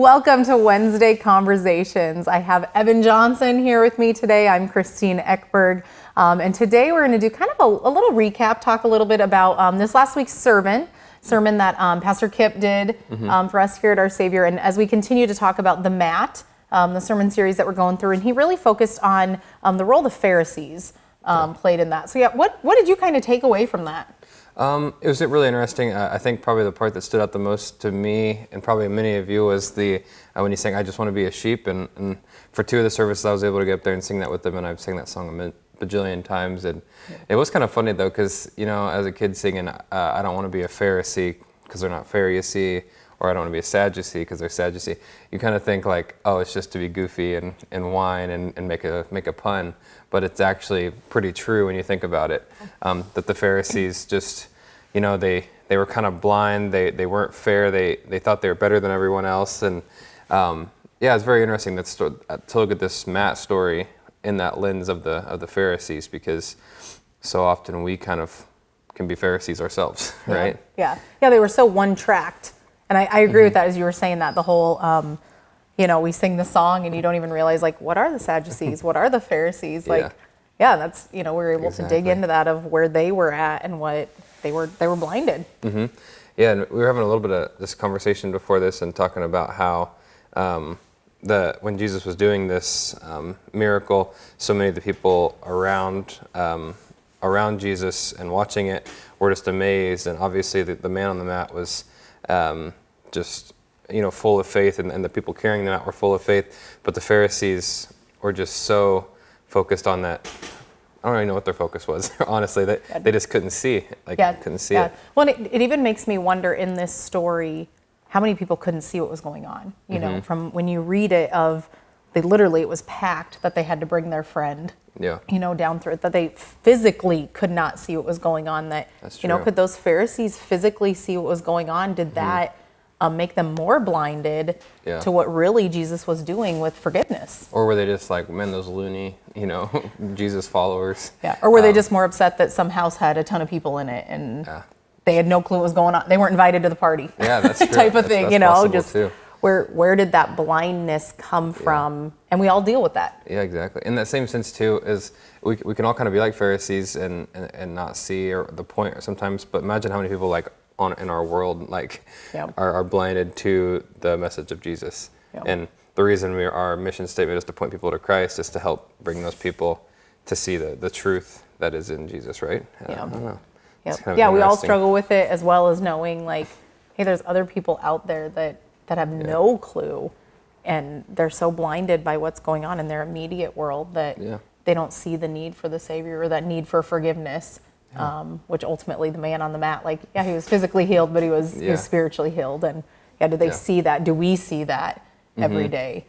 Welcome to Wednesday Conversations. I have Evan Johnson here with me today. I'm Christine Eckberg. And today we're going to do kind of a little recap, talk a little bit about this last week's sermon that Pastor Kip did for us here at Our Savior. And as we continue to talk about the Mat, the sermon series that we're going through, and he really focused on the role the Pharisees played in that. So yeah, what did you kind of take away from that? It was really interesting. I think probably the part that stood out the most to me, and probably many of you, was the when he's saying, "I just want to be a sheep." And for two of the services, I was able to get up there and sing that with them, and I've sang that song a bajillion times. And it was kind of funny though, because as a kid singing, "I don't want to be a Pharisee because they're not fair, you see," or "I don't want to be a Sadducee because they're Sadducee." You kind of think like, oh, it's just to be goofy and whine and make a pun. But it's actually pretty true when you think about it, that the Pharisees just, they were kind of blind. They weren't fair. They thought they were better than everyone else. And it's very interesting to look at this Matt story in that lens of the Pharisees, because so often we kind of can be Pharisees ourselves, right? Yeah. They were so one-tracked. And I agree with that, as you were saying that, the whole... we sing the song and you don't even realize, like, what are the Sadducees? What are the Pharisees? That's, we were able to dig into that of where they were at and what they were blinded. Mm-hmm. Yeah, and we were having a little bit of this conversation before this and talking about how when Jesus was doing this miracle, so many of the people around Jesus and watching it were just amazed. And obviously the man on the mat was just... full of faith, and the people carrying them out were full of faith, but the Pharisees were just so focused on that. I don't really know what their focus was, honestly, that they just couldn't see, couldn't see it. Well, it even makes me wonder in this story, how many people couldn't see what was going on, from when you read it it was packed that they had to bring their friend, down through it, that they physically could not see what was going on, That's true. Could those Pharisees physically see what was going on? Did that make them more blinded to what really Jesus was doing with forgiveness? Or were they just like, man, those loony, Jesus followers? Yeah. Or were they just more upset that some house had a ton of people in it and they had no clue what was going on? They weren't invited to the party. Yeah, that's true. type of thing, that's just too. Where did that blindness come from? And we all deal with that. Yeah, exactly. In that same sense too, is we can all kind of be like Pharisees and not see or the point sometimes, but imagine how many people in our world are blinded to the message of Jesus. And the reason our mission statement is to point people to Christ is to help bring those people to see the truth that is in Jesus, right? I don't know. Yep. We all struggle with it, as well as knowing hey, there's other people out there that have no clue, and they're so blinded by what's going on in their immediate world that they don't see the need for the Savior or that need for forgiveness. Which ultimately the man on the mat, he was physically healed, but he was spiritually healed. And do they see that? Do we see that every day?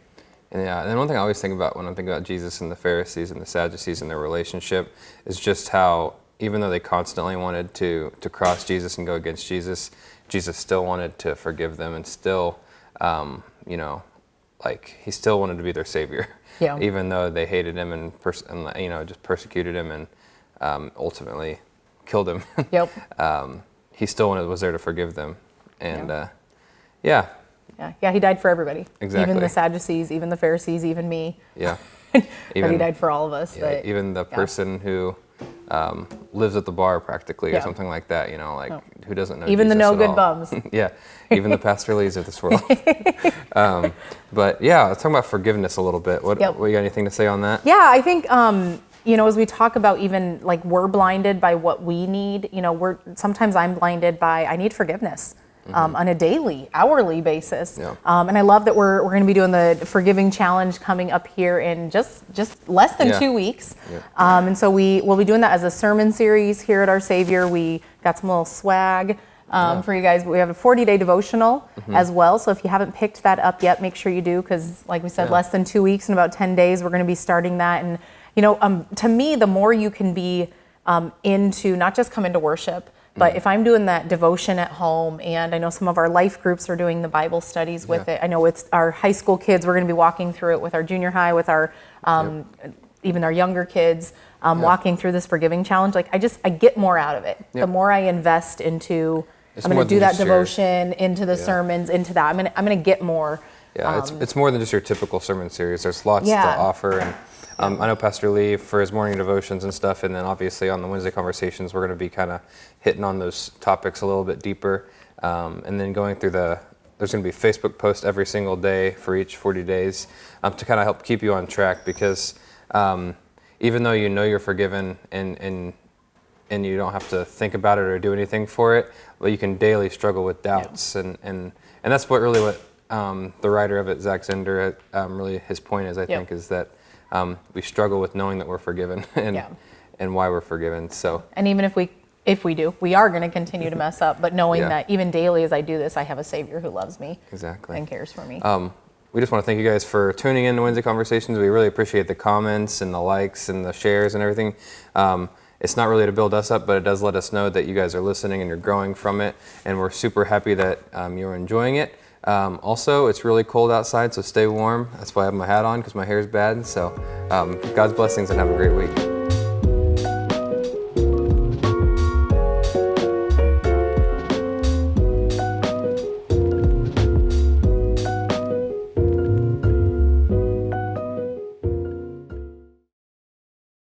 And one thing I always think about when I think about Jesus and the Pharisees and the Sadducees and their relationship is just how, even though they constantly wanted to cross Jesus and go against Jesus, Jesus still wanted to forgive them and still, he still wanted to be their Savior. Yeah. Even though they hated him and just persecuted him and ultimately killed him. Yep. He still was there to forgive them. And he died for everybody. Exactly. Even the Sadducees, even the Pharisees, even me. Yeah. But he died for all of us. Even the person who lives at the bar practically or something like that, who doesn't know even Jesus the no at good all. bums. Yeah. Even the Pastor Lees of this world. But let's talk about forgiveness a little bit. What you got anything to say on that? Yeah, I think as we talk about even we're blinded by what we need, sometimes I'm blinded by I need forgiveness on a daily, hourly basis. Yeah. And I love that we're going to be doing the Forgiving Challenge coming up here in just less than 2 weeks. Yeah. And so we'll be doing that as a sermon series here at Our Savior. We got some little swag for you guys. We have a 40-day devotional as well. So if you haven't picked that up yet, make sure you do, because like we said, less than 2 weeks, in about 10 days, we're going to be starting that. And to me, the more you can be into, not just come into worship, but if I'm doing that devotion at home, and I know some of our life groups are doing the Bible studies with it. I know with our high school kids, we're going to be walking through it with our junior high, with our even our younger kids, walking through this Forgiving Challenge. I get more out of it. The more I invest into, I'm going to do that devotion, into the sermons, into that. I'm going to get more Yeah, it's more than just your typical sermon series. There's lots to Yeah. offer, and I know Pastor Lee for his morning devotions and stuff, and then obviously on the Wednesday Conversations, we're going to be kind of hitting on those topics a little bit deeper, and then going through there's going to be Facebook posts every single day for each 40 days to kind of help keep you on track, because even though you know you're forgiven and you don't have to think about it or do anything for it, but you can daily struggle with doubts, and that's what the writer of it, Zach Zender, really his point is, I think, is that we struggle with knowing that we're forgiven and why we're forgiven. So, and even if we do, we are going to continue to mess up, but knowing that even daily as I do this, I have a Savior who loves me and cares for me. We just want to thank you guys for tuning in to Wednesday Conversations. We really appreciate the comments and the likes and the shares and everything. It's not really to build us up, but it does let us know that you guys are listening and you're growing from it, and we're super happy that you're enjoying it. Also, it's really cold outside, so stay warm. That's why I have my hat on, because my hair is bad. So God's blessings, and have a great week.